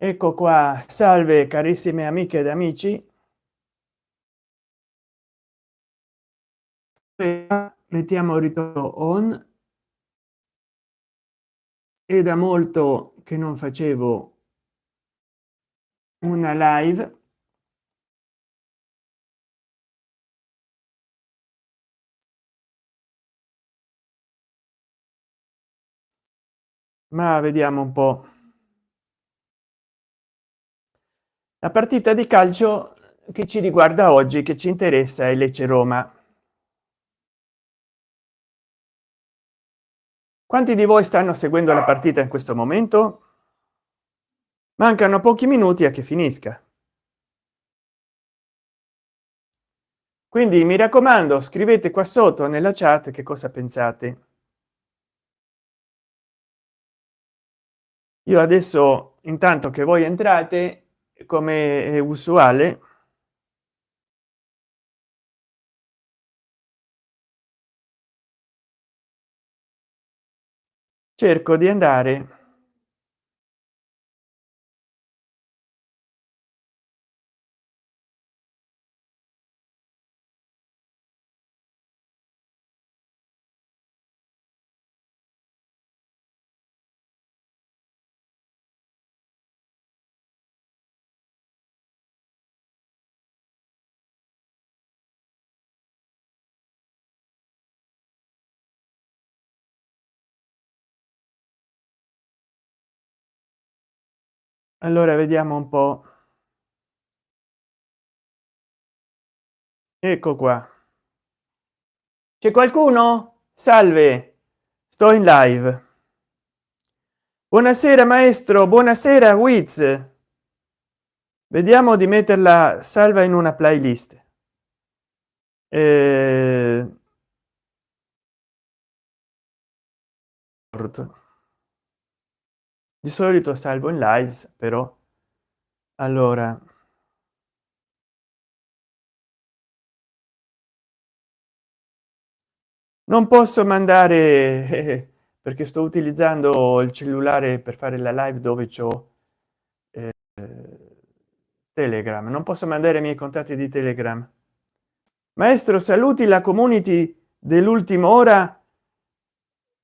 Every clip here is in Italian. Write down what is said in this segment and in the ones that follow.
Ecco qua, salve carissime amiche ed amici. Mettiamo ritorno on. È da molto che non facevo una live, ma vediamo un po'. La partita di calcio che ci riguarda oggi, che ci interessa, è Lecce Roma. Quanti di voi stanno seguendo la partita in questo momento? Mancano pochi minuti a che finisca, quindi mi raccomando, scrivete qua sotto nella chat che cosa pensate. Io adesso, intanto che voi entrate, come è usuale, cerco di andare allora, vediamo un po'. Ecco qua, c'è qualcuno? Salve, sto in live. Buonasera maestro, buonasera Wiz. Vediamo di metterla salva in una playlist. Eh, di solito salvo in lives, però allora non posso mandare perché sto utilizzando il cellulare per fare la live dove c'ho Telegram. Non posso mandare i miei contatti di Telegram. Maestro, saluti la community dell'ultima ora.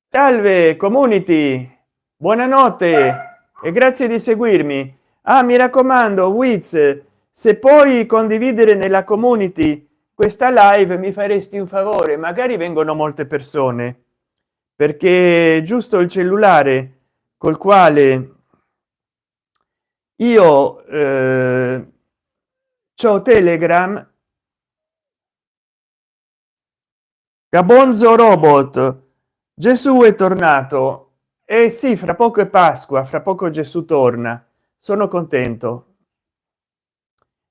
Salve community, buonanotte e grazie di seguirmi. Ah, mi raccomando Wiz, se puoi condividere nella community questa live mi faresti un favore, magari vengono molte persone, perché giusto il cellulare col quale io c'ho Telegram. Gabonzo robot, Gesù è tornato. E sì, fra poco è Pasqua, fra poco Gesù torna. Sono contento.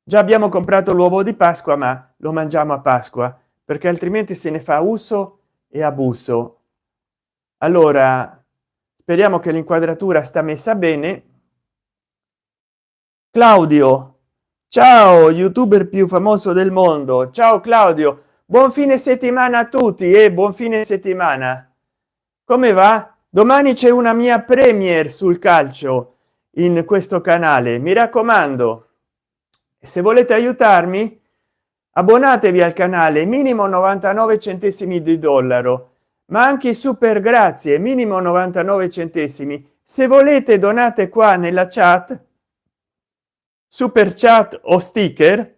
Già abbiamo comprato l'uovo di Pasqua, ma lo mangiamo a Pasqua perché altrimenti se ne fa uso e abuso. Allora speriamo che l'inquadratura sta messa bene. Claudio, ciao, youtuber più famoso del mondo. Ciao Claudio, buon fine settimana a tutti e buon fine settimana. Come va? Domani c'è una mia premiere sul calcio in questo canale, mi raccomando. Se volete aiutarmi, abbonatevi al canale, minimo 99 centesimi di dollaro, ma anche super grazie, minimo 99 centesimi. Se volete donate qua nella chat, super chat o sticker,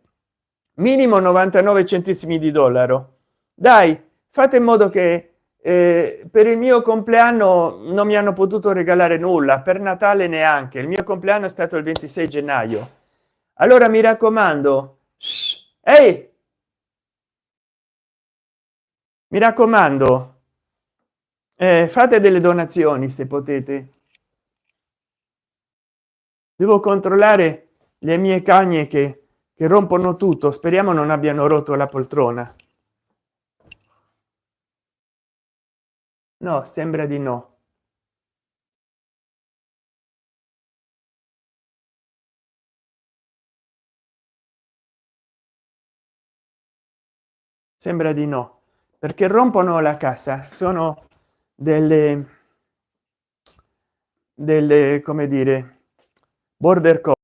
minimo 99 centesimi di dollaro. Dai, fate in modo che per il mio compleanno non mi hanno potuto regalare nulla, per Natale neanche. Il mio compleanno è stato il 26 gennaio. Allora mi raccomando, ehi, mi raccomando, fate delle donazioni se potete. Devo controllare le mie cagne che rompono tutto. Speriamo non abbiano rotto la poltrona. No, sembra di no. Sembra di no, perché rompono la casa. Sono delle come dire, border collie.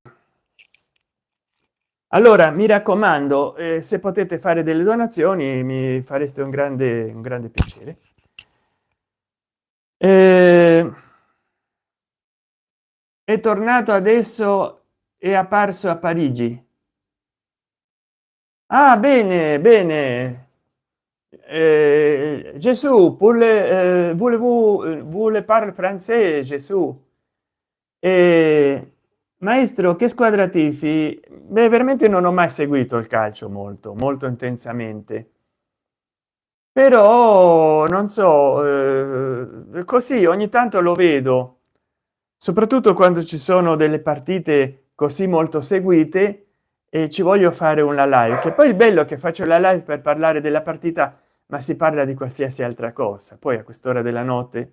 Allora mi raccomando, se potete fare delle donazioni mi fareste un grande piacere. È tornato adesso, è apparso a Parigi. Ah, bene, bene. Gesù, voulez parle français, Gesù? Maestro, che squadra tifi? Beh, veramente non ho mai seguito il calcio molto intensamente, però non so, così ogni tanto lo vedo, soprattutto quando ci sono delle partite così molto seguite e ci voglio fare una live, che poi il bello è che faccio la live per parlare della partita, ma si parla di qualsiasi altra cosa. Poi a quest'ora della notte,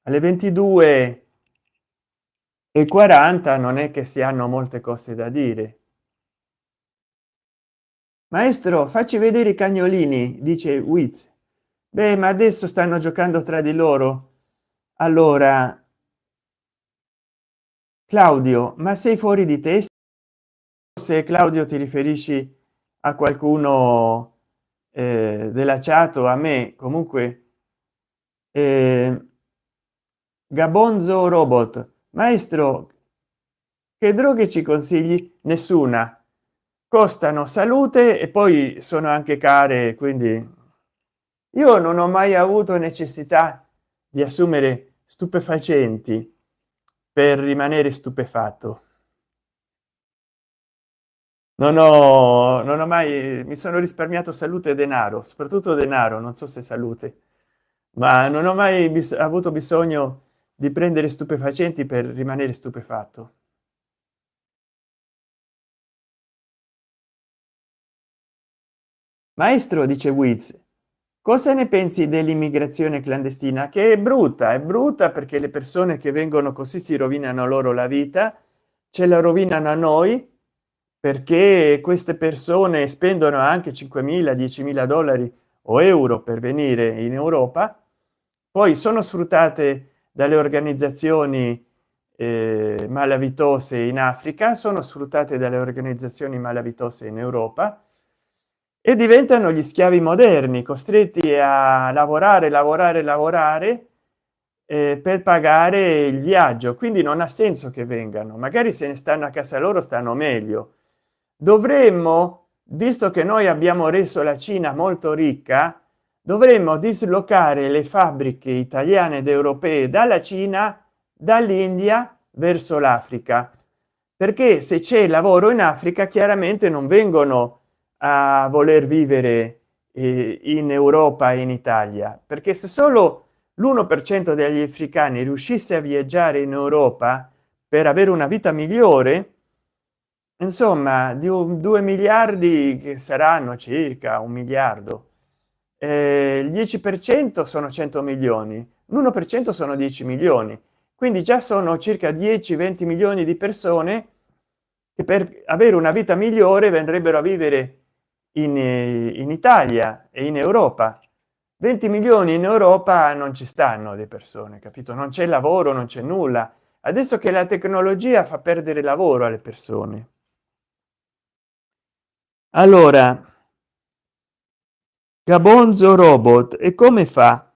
alle 22:40, non è che si hanno molte cose da dire. Maestro, facci vedere i cagnolini, dice Wiz. Beh, ma adesso stanno giocando tra di loro. Allora, Claudio, ma sei fuori di testa? Se Claudio ti riferisci a qualcuno della chat o a me, comunque, eh, Gabonzo Robot, maestro, che droghe ci consigli? Nessuna, costano salute e poi sono anche care, quindi io non ho mai avuto necessità di assumere stupefacenti per rimanere stupefatto. Non ho mai, mi sono risparmiato salute e denaro, soprattutto denaro, non so se salute, ma non ho mai avuto bisogno di prendere stupefacenti per rimanere stupefatto. Maestro, dice Wiz, cosa ne pensi dell'immigrazione clandestina? Che è brutta perché le persone che vengono così si rovinano loro la vita, ce la rovinano a noi, perché queste persone spendono anche 5.000 10.000 dollari o euro per venire in Europa, poi sono sfruttate dalle organizzazioni malavitose in Africa, sono sfruttate dalle organizzazioni malavitose in Europa e diventano gli schiavi moderni, costretti a lavorare per pagare il viaggio. Quindi non ha senso che vengano, magari se ne stanno a casa loro, stanno meglio. Dovremmo, visto che noi abbiamo reso la Cina molto ricca, dovremmo dislocare le fabbriche italiane ed europee dalla Cina, dall'India verso l'Africa, perché se c'è lavoro in Africa chiaramente non vengono a voler vivere in Europa e in Italia, perché se solo l'1% degli africani riuscisse a viaggiare in Europa per avere una vita migliore, insomma di 2 miliardi, che saranno circa 1 miliardo, il 10% sono 100 milioni, l'1% sono 10 milioni, quindi già sono circa 10-20 milioni di persone che per avere una vita migliore vendrebbero a vivere in Italia e in Europa. 20 milioni in Europa non ci stanno le persone, capito? Non c'è lavoro, non c'è nulla. Adesso che la tecnologia fa perdere lavoro alle persone. Allora, Gabonzo Robot, e come fa?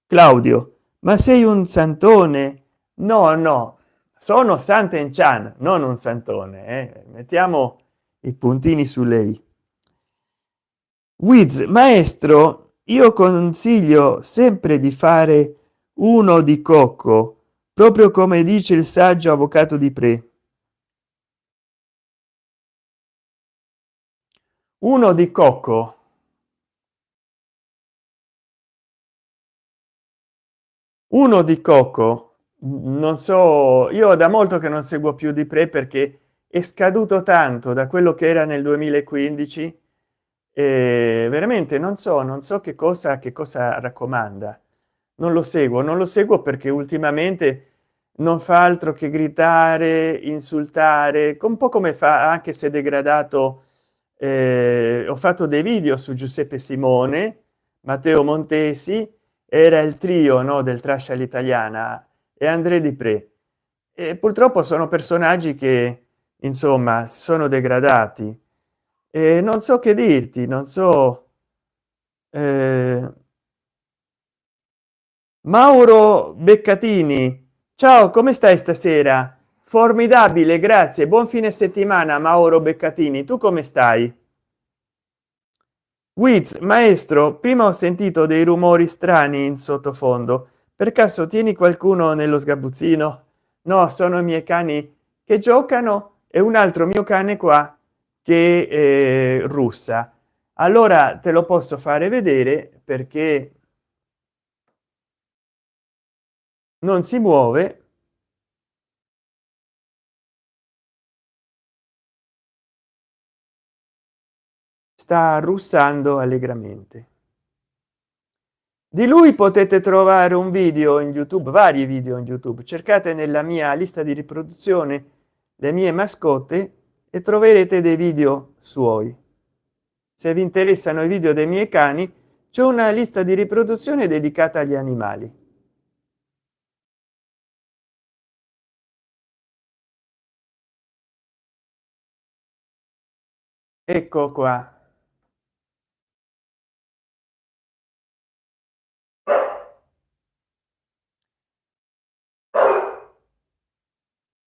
Claudio, ma sei un santone? No, no, sono Santen Chan, non un santone, mettiamo i puntini su lei. Wiz, maestro, io consiglio sempre di fare uno di cocco, proprio come dice il saggio avvocato di Pre. Uno di cocco. Uno di cocco, non so, io da molto che non seguo più di Pre perché è scaduto tanto da quello che era nel 2015 e veramente non so che cosa raccomanda. Non lo seguo perché ultimamente non fa altro che gritare, insultare, un po' come fa, anche se degradato. Ho fatto dei video su Giuseppe Simone, Matteo Montesi, era il trio, no, del trash all'italiana, e André Dupré. E purtroppo sono personaggi che insomma sono degradati e non so che dirti, non so. Mauro Beccatini, ciao, come stai stasera? Formidabile, grazie, buon fine settimana. Mauro Beccatini, tu come stai? Wiz, maestro, prima ho sentito dei rumori strani in sottofondo. Per caso tieni qualcuno nello sgabuzzino? No, sono i miei cani che giocano e un altro mio cane qua che russa. Allora te lo posso fare vedere perché non si muove. Sta russando allegramente. Di lui potete trovare un video in YouTube, vari video in YouTube. Cercate nella mia lista di riproduzione le mie mascotte e troverete dei video suoi. Se vi interessano i video dei miei cani, c'è una lista di riproduzione dedicata agli animali. Ecco qua.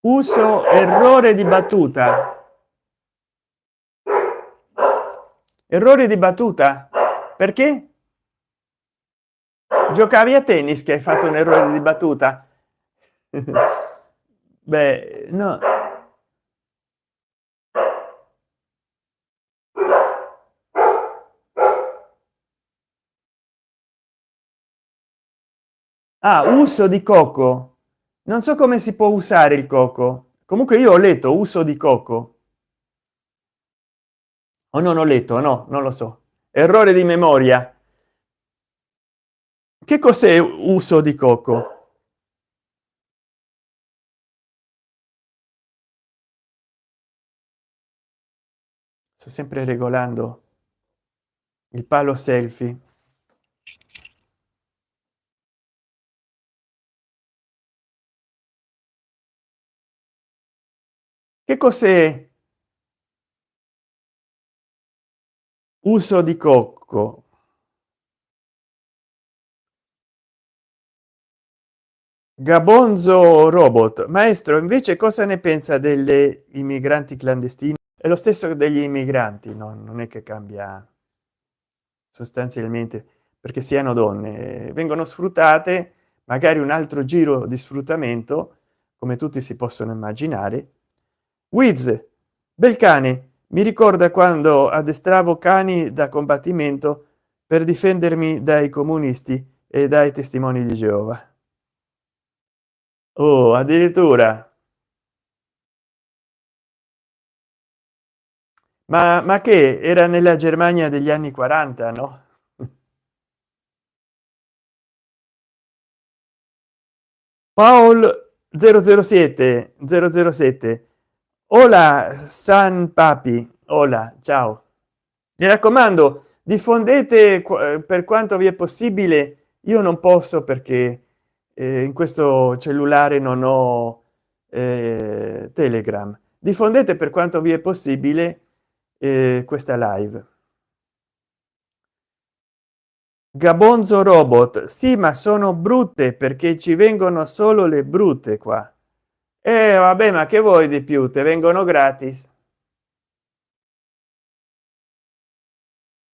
Uso errore di battuta. Errore di battuta? Perché? Giocavi a tennis che hai fatto un errore di battuta? Beh, no. Ah, uso di coco. Non so come si può usare il coco. Comunque io ho letto uso di coco. O non ho letto, no, non lo so. Errore di memoria. Che cos'è uso di coco? Sto sempre regolando il palo selfie. Che cos'è uso di coco? Gabonzo robot. Maestro, invece cosa ne pensa delle immigranti clandestini? È lo stesso degli immigranti, no? Non è che cambia sostanzialmente, perché siano donne, vengono sfruttate, magari un altro giro di sfruttamento, come tutti si possono immaginare. Wiz, bel cane, mi ricorda quando addestravo cani da combattimento per difendermi dai comunisti e dai testimoni di Geova. Oh, addirittura. Ma che era nella Germania degli anni 40, no? Paul 007 hola san papi, hola, ciao. Mi raccomando, diffondete per quanto vi è possibile. Io non posso perché in questo cellulare non ho Telegram. Diffondete per quanto vi è possibile questa live. Gabonzo robot, sì, ma sono brutte perché ci vengono solo le brutte qua. Vabbè, ma che vuoi di più? Te vengono gratis.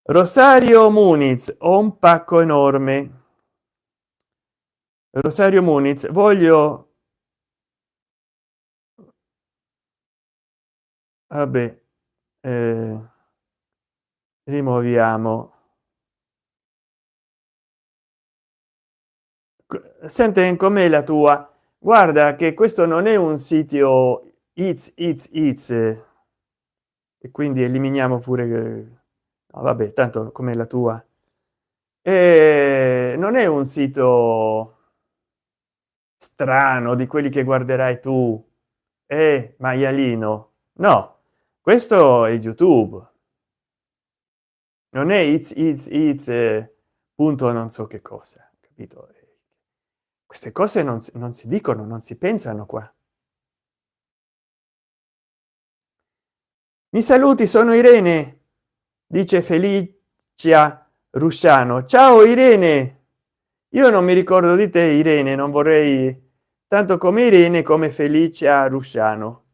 Rosario Muniz, ho un pacco enorme. Rosario Muniz, voglio, vabbè, eh, rimuoviamo. Sente com'è la tua? Guarda che questo non è un sito it's e quindi eliminiamo pure no, vabbè, tanto come la tua. Non è un sito strano di quelli che guarderai tu, maialino. No, questo è YouTube, non è punto non so che cosa, capito? Queste cose non si dicono, non si pensano qua. Mi saluti, sono Irene, dice Felicia Rusciano. Ciao Irene, io non mi ricordo di te Irene, non vorrei tanto come Irene come Felicia Rusciano.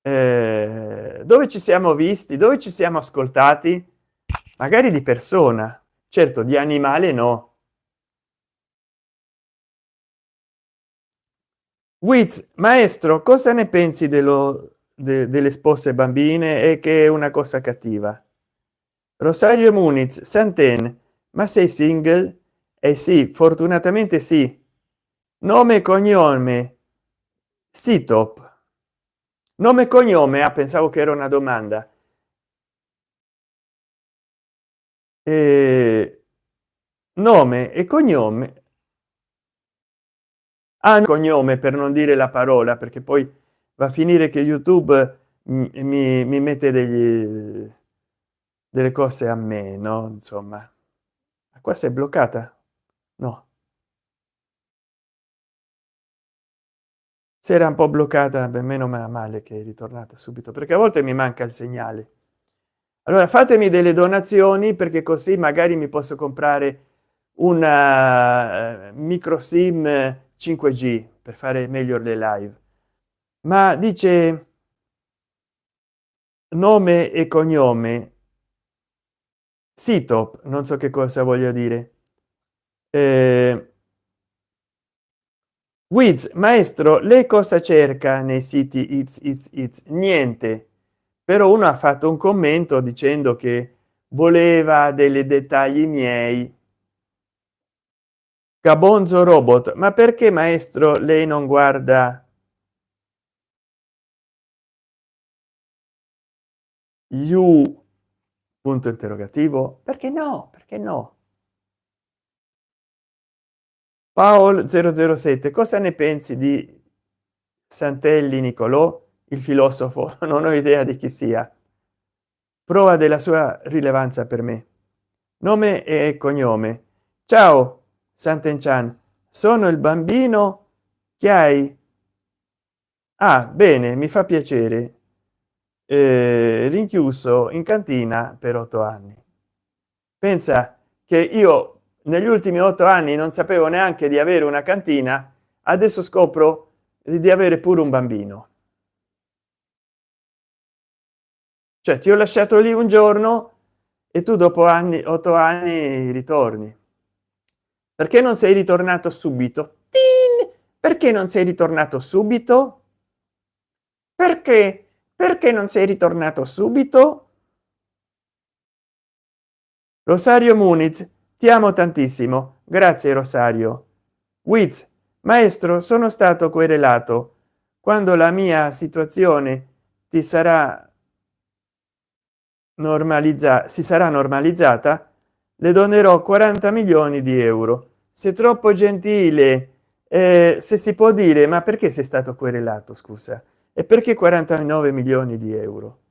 Dove ci siamo visti, dove ci siamo ascoltati, magari di persona, certo di animale no. Wiz, maestro, cosa ne pensi delle spose bambine e che è una cosa cattiva? Rosario Muniz, Santen, ma sei single? Eh sì, fortunatamente sì. Nome e cognome, Sitop. Nome e cognome, ah, pensavo che era una domanda. Eh, nome e cognome, ah, cognome per non dire la parola, perché poi va a finire che YouTube mi mette delle cose a me, no? Insomma, qua si è bloccata? No, si era un po' bloccata, beh, meno male che è ritornata subito, perché a volte mi manca il segnale. Allora fatemi delle donazioni, perché così magari mi posso comprare una micro sim 5G per fare meglio le live. Ma dice nome e cognome Sitop, non so che cosa voglia dire. Wiz, maestro, lei cosa cerca nei siti it's niente, però uno ha fatto un commento dicendo che voleva dei dettagli miei. Gabonzo robot, ma perché maestro lei non guarda you, punto interrogativo? Perché no, perché no? Paolo 007, cosa ne pensi di Santelli Nicolò, il filosofo? Non ho idea di chi sia. Prova della sua rilevanza per me. Nome e cognome. Ciao Santenchan, sono il bambino che hai. Ah, bene, mi fa piacere. Rinchiuso in cantina per 8 anni. Pensa che io negli ultimi 8 anni non sapevo neanche di avere una cantina, adesso scopro di avere pure un bambino. Cioè ti ho lasciato lì un giorno e tu dopo anni, 8 anni ritorni. Perché non sei ritornato subito? Tin! Perché non sei ritornato subito? Perché non sei ritornato subito? Rosario Muniz, ti amo tantissimo, grazie Rosario. Wiz, maestro, sono stato querelato. Quando la mia situazione ti sarà si sarà normalizzata, le donerò 40 milioni di euro. Se troppo gentile, se si può dire, ma perché sei stato querelato, scusa? E perché 49 milioni di euro?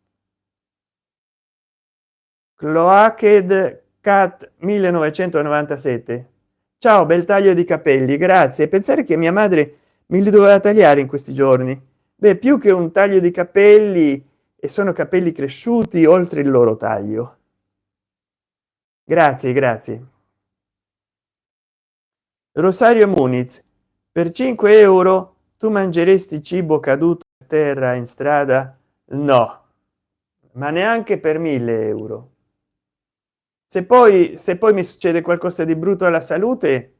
Cloaked cat 1997. Ciao, bel taglio di capelli, grazie. Pensare che mia madre me li doveva tagliare in questi giorni. Beh, più che un taglio di capelli, e sono capelli cresciuti oltre il loro taglio. Grazie, grazie. Rosario Muniz, per 5 euro tu mangeresti cibo caduto a terra in strada? No, ma neanche per 1.000 euro. Se poi mi succede qualcosa di brutto alla salute,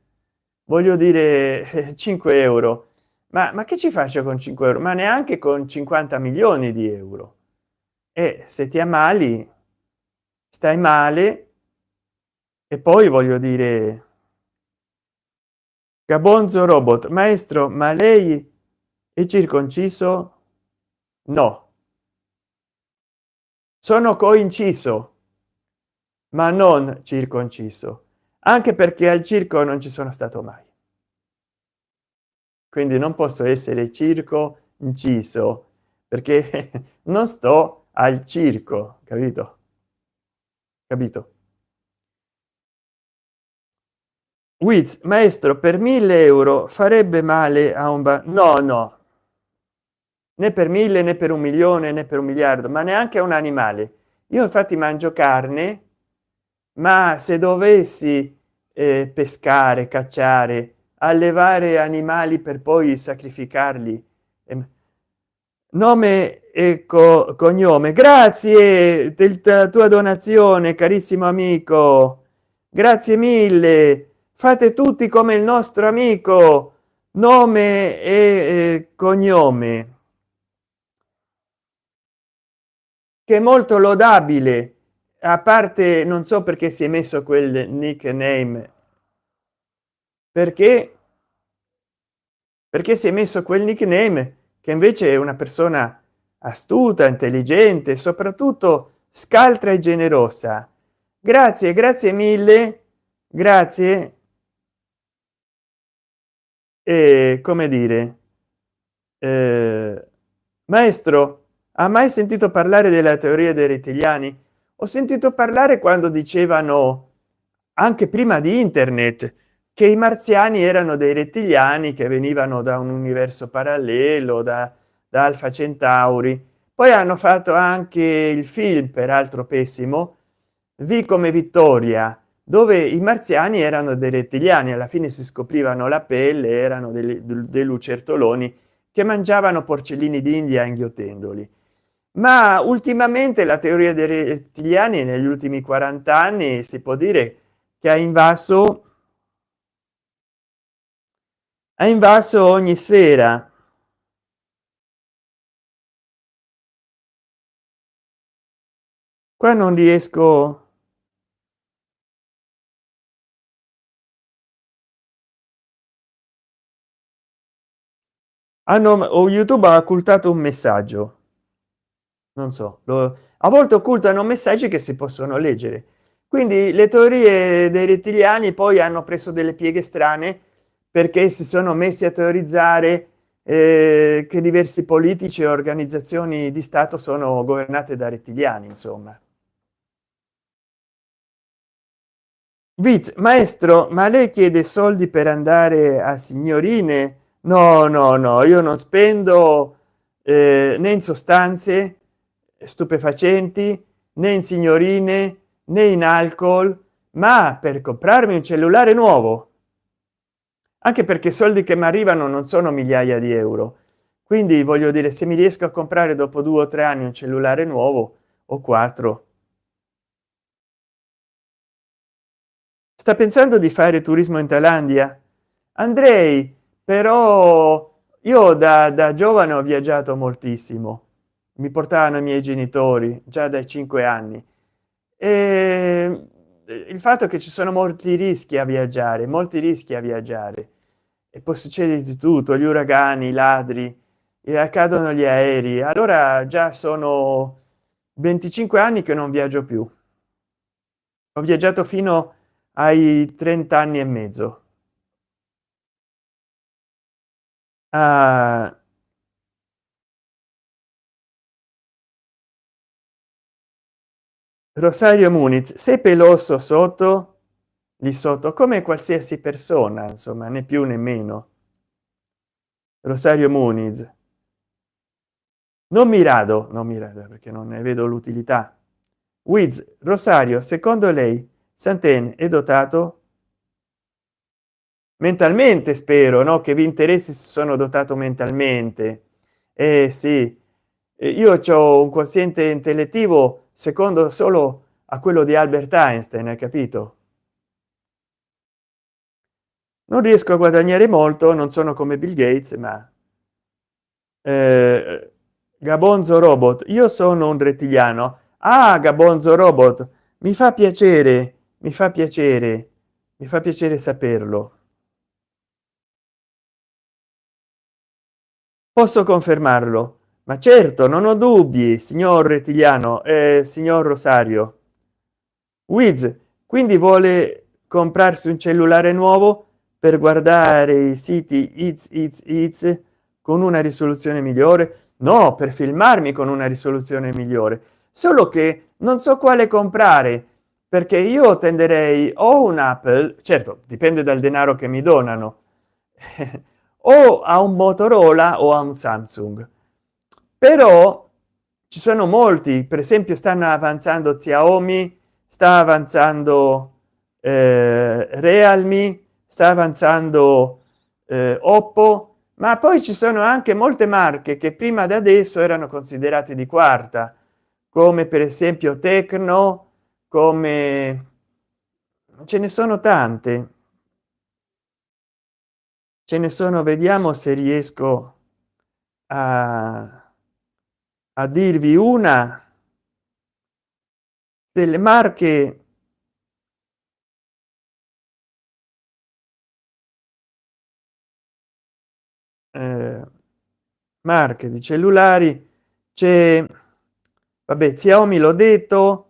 voglio dire 5 euro, ma che ci faccio con 5 euro? Ma neanche con 50 milioni di euro. E se ti ammali, stai male, e poi voglio dire, Gabonzo robot, maestro, ma lei è circonciso? No, sono coinciso, ma non circonciso, anche perché al circo non ci sono stato mai, quindi non posso essere circo inciso, perché non sto al circo, capito? Capito? Wiz, maestro, per 1000 € farebbe male a un no, no, né per 1000 né per 1 milione né per 1 miliardo, ma neanche a un animale. Io infatti mangio carne, ma se dovessi pescare, cacciare, allevare animali per poi sacrificarli, nome e cognome, grazie della tua donazione, carissimo amico, grazie mille. Fate tutti come il nostro amico, nome e cognome, che è molto lodabile. A parte, non so perché si è messo quel nickname, perché si è messo quel nickname, che invece è una persona astuta, intelligente, soprattutto scaltra e generosa. Grazie, grazie mille, grazie. E come dire, maestro, ha mai sentito parlare della teoria dei rettiliani? Ho sentito parlare quando dicevano, anche prima di internet, che i marziani erano dei rettiliani che venivano da un universo parallelo, da Alfa Centauri. Poi hanno fatto anche il film, peraltro pessimo, V come Vittoria, dove i marziani erano dei rettiliani. Alla fine si scoprivano la pelle, erano dei lucertoloni che mangiavano porcellini d'India inghiottendoli. Ma ultimamente la teoria dei rettiliani, negli ultimi 40 anni, si può dire che ha invaso ogni sfera. Qua non riesco. O YouTube ha occultato un messaggio, non so, a volte occultano messaggi che si possono leggere. Quindi le teorie dei rettiliani poi hanno preso delle pieghe strane, perché si sono messi a teorizzare che diversi politici e organizzazioni di stato sono governate da rettiliani, insomma. Viz, maestro, ma lei chiede soldi per andare a signorine? No, no, no, io non spendo né in sostanze stupefacenti, né in signorine, né in alcol, ma per comprarmi un cellulare nuovo. Anche perché soldi che mi arrivano non sono migliaia di euro. Quindi voglio dire, se mi riesco a comprare dopo 2 o 3 anni un cellulare nuovo o 4. Sta pensando di fare turismo in Thailandia? Andrei, però io da giovane ho viaggiato moltissimo, mi portavano i miei genitori già dai 5 anni, e il fatto che ci sono molti rischi a viaggiare, molti rischi a viaggiare, e poi succede di tutto, gli uragani, i ladri, e accadono gli aerei. Allora già sono 25 anni che non viaggio più. Ho viaggiato fino ai 30 anni e mezzo. Ah, Rosario Muniz, sei peloso sotto, lì sotto, come qualsiasi persona, insomma, né più né meno. Rosario Muniz, non mi rado perché non ne vedo l'utilità. Wiz, Rosario, secondo lei Santen è dotato mentalmente? Spero, no, che vi interessi se sono dotato mentalmente. Sì, io ho un quoziente intellettivo secondo solo a quello di Albert Einstein, hai capito? Non riesco a guadagnare molto, non sono come Bill Gates, ma Gabonzo Robot, io sono un rettiliano. Ah, Gabonzo Robot, mi fa piacere, mi fa piacere, mi fa piacere saperlo. Posso confermarlo? Ma certo, non ho dubbi, signor rettiliano, signor Rosario. Wiz, quindi vuole comprarsi un cellulare nuovo per guardare i siti It's con una risoluzione migliore? No, per filmarmi con una risoluzione migliore. Solo che non so quale comprare, perché io tenderei o un Apple, certo dipende dal denaro che mi donano, o a un Motorola o a un Samsung. Però ci sono molti, per esempio stanno avanzando Xiaomi, sta avanzando Realme, sta avanzando Oppo, ma poi ci sono anche molte marche che prima da adesso erano considerate di quarta, come per esempio Tecno, come ce ne sono tante, ce ne sono. Vediamo se riesco a dirvi una delle marche eh, marche di cellulari. C'è, vabbè, Xiaomi l'ho detto,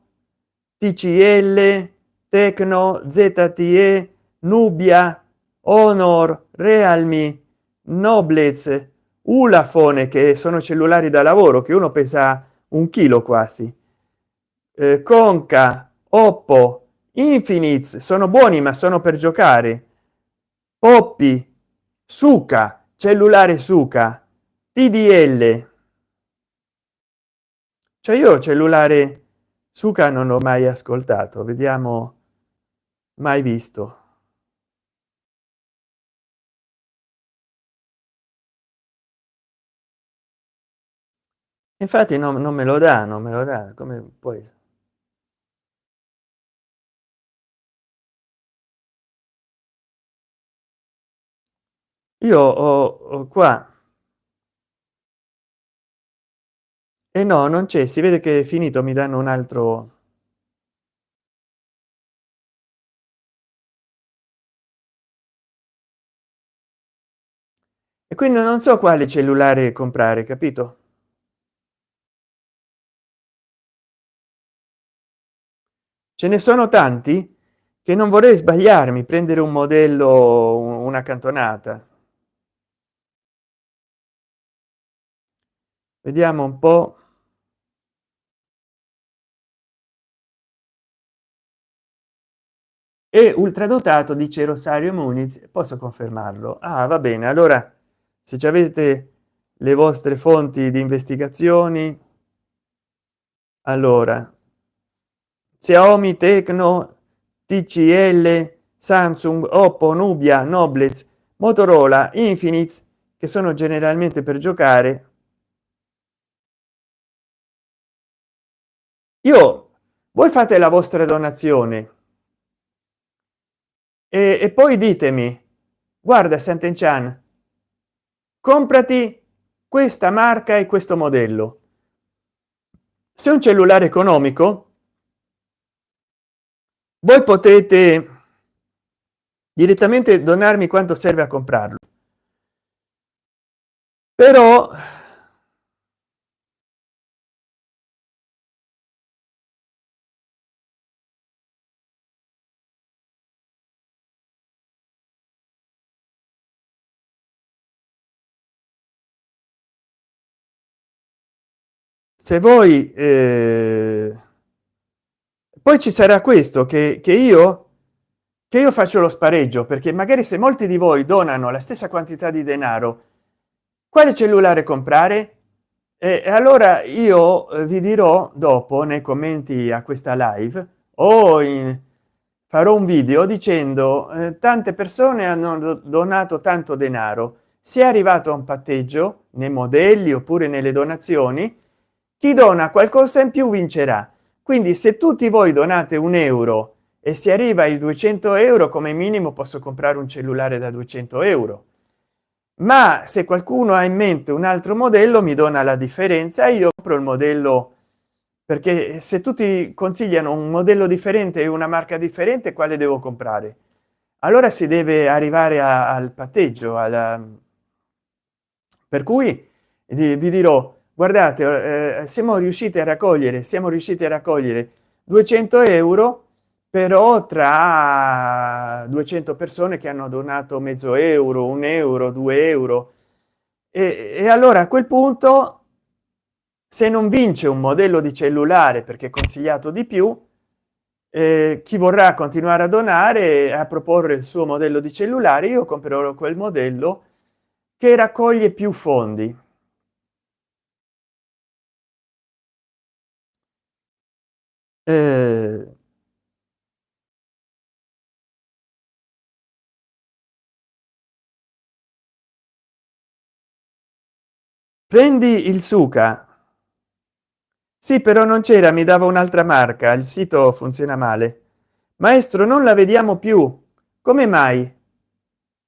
TCL, Tecno, ZTE, Nubia, Honor, Realme, Noblez, Ulafone, che sono cellulari da lavoro, che uno pesa un chilo quasi, Conca, Oppo, Infinix, sono buoni ma sono per giocare, Poppi, Suka, cellulare Suka, TDL. Cioè io cellulare Suka non l'ho mai ascoltato, vediamo, mai visto. Infatti non me lo dà, non me lo dà, come poi io ho qua e no, non c'è, si vede che è finito, mi danno un altro. E quindi non so quale cellulare comprare, capito? Ce ne sono tanti che non vorrei sbagliarmi, prendere un modello, una cantonata. Vediamo un po'. E ultradotato, dice Rosario Muniz, posso confermarlo. Ah, va bene, allora se ci avete le vostre fonti di investigazioni, allora Xiaomi, Tecno, TCL, Samsung, Oppo, Nubia, Noblez, Motorola, Infinix, che sono generalmente per giocare. Io, voi fate la vostra donazione e poi ditemi, guarda Sant'Enchan, comprati questa marca e questo modello. Se è un cellulare economico, voi potete direttamente donarmi quanto serve a comprarlo. Però se voi poi ci sarà questo che io faccio lo spareggio, perché magari se molti di voi donano la stessa quantità di denaro, quale cellulare comprare? E allora io vi dirò dopo nei commenti a questa live o farò un video dicendo tante persone hanno donato tanto denaro, si è arrivato a un patteggio nei modelli oppure nelle donazioni. Chi dona qualcosa in più vincerà. Quindi se tutti voi donate un euro e si arriva ai 200 euro, come minimo posso comprare un cellulare da 200 euro. Ma se qualcuno ha in mente un altro modello, mi dona la differenza e io compro il modello, perché se tutti consigliano un modello differente e una marca differente, quale devo comprare? Allora si deve arrivare al patteggio, per cui vi dirò, guardate, siamo riusciti a raccogliere 200 euro, però tra 200 persone che hanno donato mezzo euro, un euro, 2 euro, e allora a quel punto, se non vince un modello di cellulare perché è consigliato di più, chi vorrà continuare a donare a proporre il suo modello di cellulare, io comprerò quel modello che raccoglie più fondi. eh, prendi il suca. Sì, però non c'era, mi dava un'altra marca, il sito funziona male. Maestro, non la vediamo più. Come mai?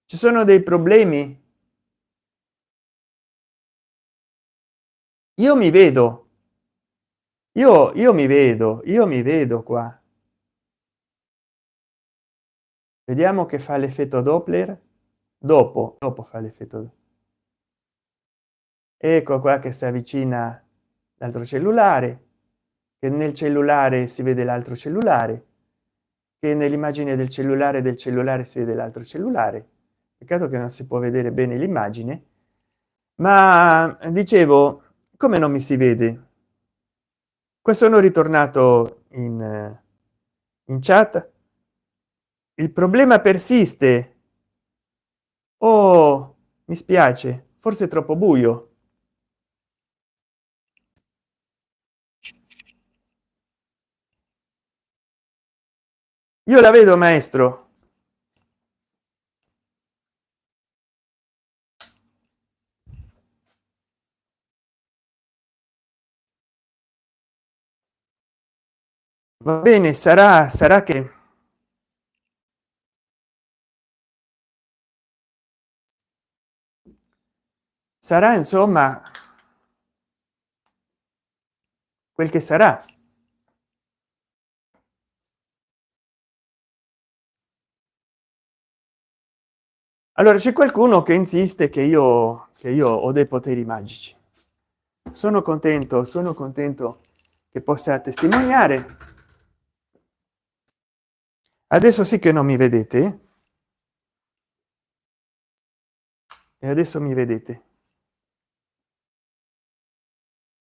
Ci sono dei problemi? Io mi vedo, io mi vedo qua. Vediamo che fa l'effetto Doppler. Dopo fa l'effetto. Ecco qua che si avvicina l'altro cellulare, che nel cellulare si vede l'altro cellulare, che nell'immagine del cellulare si vede l'altro cellulare. Peccato che non si può vedere bene l'immagine, ma dicevo, come non mi si vede? Qua sono ritornato in chat. Il problema persiste. Oh, mi spiace, forse è troppo buio. Io la vedo, maestro. Va bene, sarà che sarà, insomma, quel che sarà. Allora c'è qualcuno che insiste che io ho dei poteri magici. Sono contento che possa testimoniare. Adesso sì che non mi vedete, e adesso mi vedete.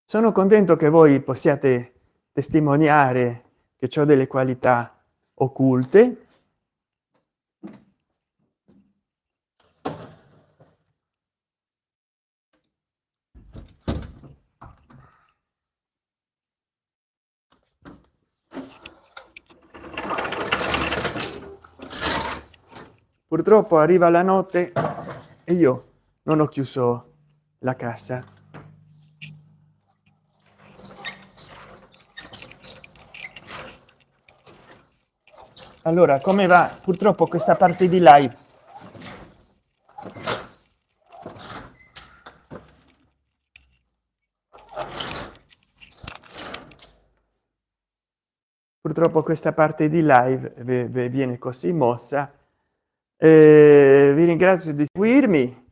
Sono contento che voi possiate testimoniare che ho delle qualità occulte. Purtroppo arriva la notte e io non ho chiuso la cassa. Allora, come va? Purtroppo questa parte di live, purtroppo questa parte di live viene così mossa. Vi ringrazio di seguirmi.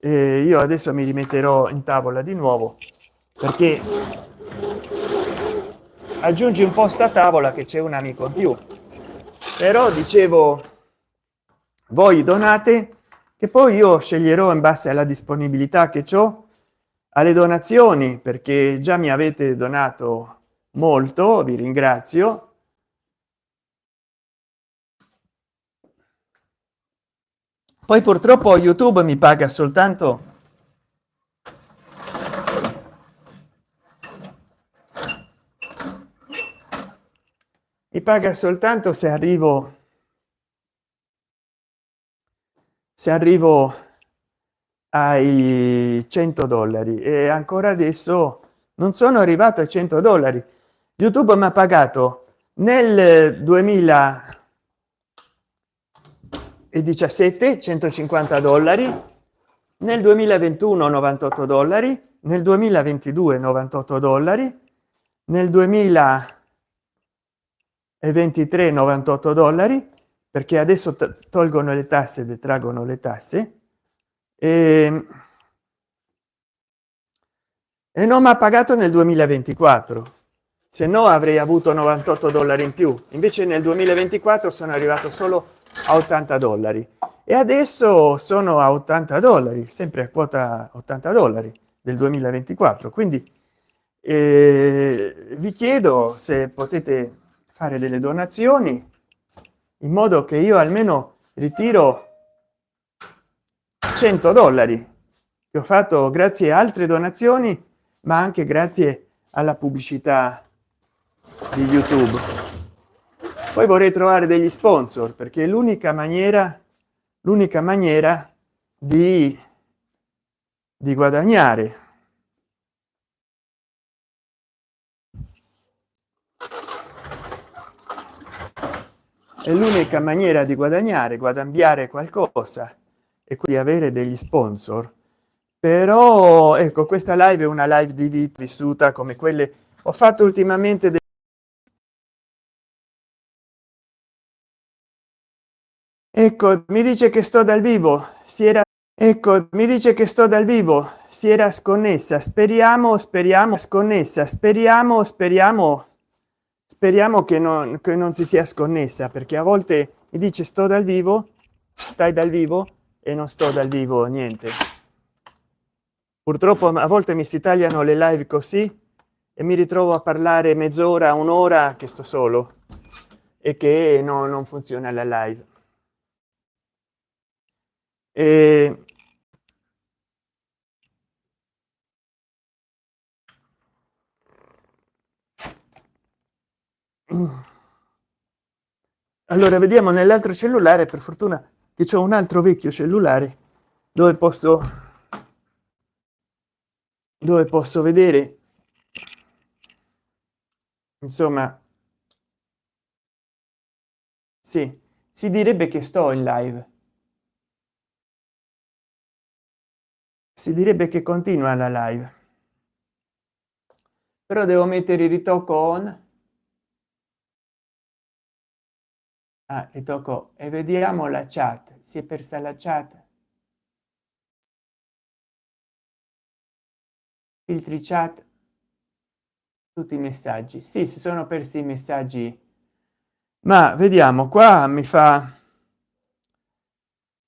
Io adesso mi rimetterò in tavola di nuovo, perché aggiungi un posto a tavola che c'è un amico in più. Però dicevo, voi donate, che poi io sceglierò in base alla disponibilità che ho alle donazioni, perché già mi avete donato molto, vi ringrazio. Poi purtroppo YouTube mi paga soltanto se arrivo ai 100 dollari, e ancora adesso non sono arrivato ai 100 dollari. YouTube mi ha pagato nel 2017 150 dollari, nel 2021 98 dollari, nel 2022 98 dollari, nel 2023 98 dollari, perché adesso tolgono le tasse, detraggono le tasse, e non mi ha pagato nel 2024, se no avrei avuto 98 dollari in più. Invece nel 2024 sono arrivato solo a 80 dollari, e adesso sono a 80 dollari, sempre a quota 80 dollari del 2024. Quindi vi chiedo se potete fare delle donazioni in modo che io almeno ritiro $100 che ho fatto grazie a altre donazioni, ma anche grazie alla pubblicità di YouTube. Poi vorrei trovare degli sponsor, perché è l'unica maniera di guadagnare. È l'unica maniera di guadagnare qualcosa e quindi avere degli sponsor. Però ecco, questa live è una live di vita vissuta come quelle ho fatto ultimamente. Ecco, mi dice che sto dal vivo, ecco, mi dice che sto dal vivo, si era sconnessa. Speriamo sconnessa, speriamo che non si sia sconnessa, perché a volte mi dice sto dal vivo, stai dal vivo, e non sto dal vivo niente. Purtroppo a volte mi si tagliano le live così e mi ritrovo a parlare mezz'ora, un'ora che sto solo e che non funziona la live. E allora vediamo nell'altro cellulare, per fortuna che c'è un altro vecchio cellulare dove posso vedere, insomma. Sì, si direbbe che sto in live, si direbbe che continua la live, però devo mettere il ritocco on. Ritocco e vediamo la chat. Si è persa la chat. Filtri chat, tutti i messaggi. Sì, si sono persi i messaggi, ma vediamo qua. Mi fa,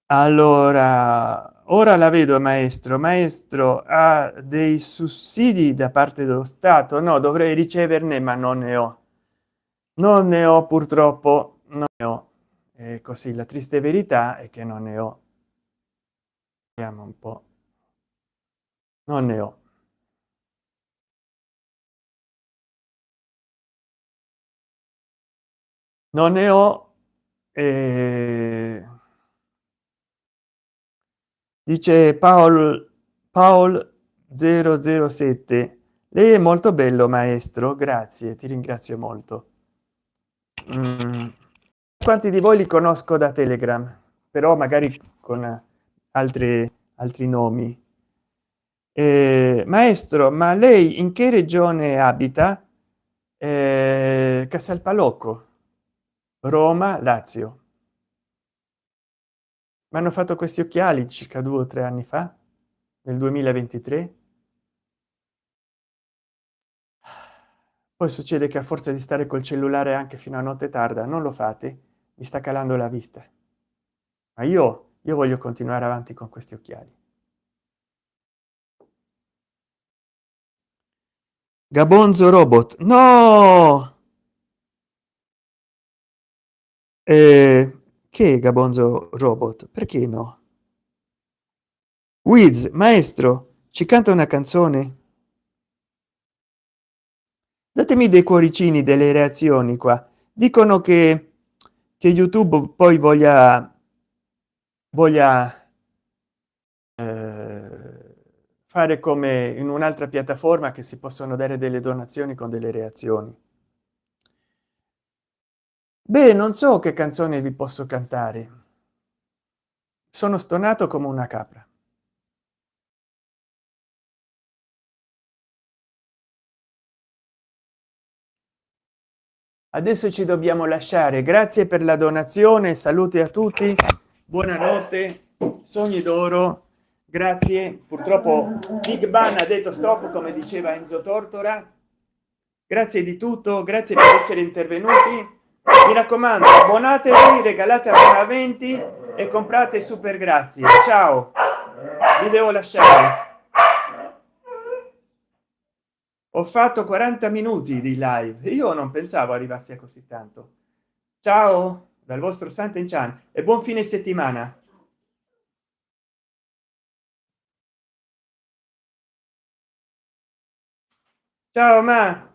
allora ora la vedo. Maestro ha dei sussidi da parte dello stato? No, dovrei riceverne, ma non ne ho purtroppo, non ne ho. Così la triste verità è che non ne ho. Vediamo un po', non ne ho. Non ne ho. Dice Paul 007, lei è molto bello, maestro, grazie, ti ringrazio molto. Quanti di voi li conosco da Telegram, però magari con altri nomi. Maestro, ma lei in che regione abita? Casalpalocco, Roma, Lazio. Mi hanno fatto questi occhiali circa 2 o 3 anni fa, nel 2023. Poi succede che a forza di stare col cellulare anche fino a notte tarda, non lo fate, mi sta calando la vista, ma io voglio continuare avanti con questi occhiali. Gabonzo robot, no. Che Gabonzo robot, perché no? Wiz, maestro, ci canta una canzone? Datemi dei cuoricini, delle reazioni qua. Dicono che YouTube poi voglia fare come in un'altra piattaforma, che si possono dare delle donazioni con delle reazioni. Beh, non so che canzone vi posso cantare, sono stonato come una capra. Adesso ci dobbiamo lasciare. Grazie per la donazione, saluti a tutti, buonanotte, sogni d'oro. Grazie. Purtroppo Big Ban ha detto stop, come diceva Enzo Tortora. Grazie di tutto, grazie per essere intervenuti. Mi raccomando, abbonatevi, regalate abbonamenti e comprate super grazie. Ciao, vi devo lasciare. ho fatto 40 minuti di live, io non pensavo arrivassi a così tanto. Ciao dal vostro Santen Chan e buon fine settimana. Ciao ma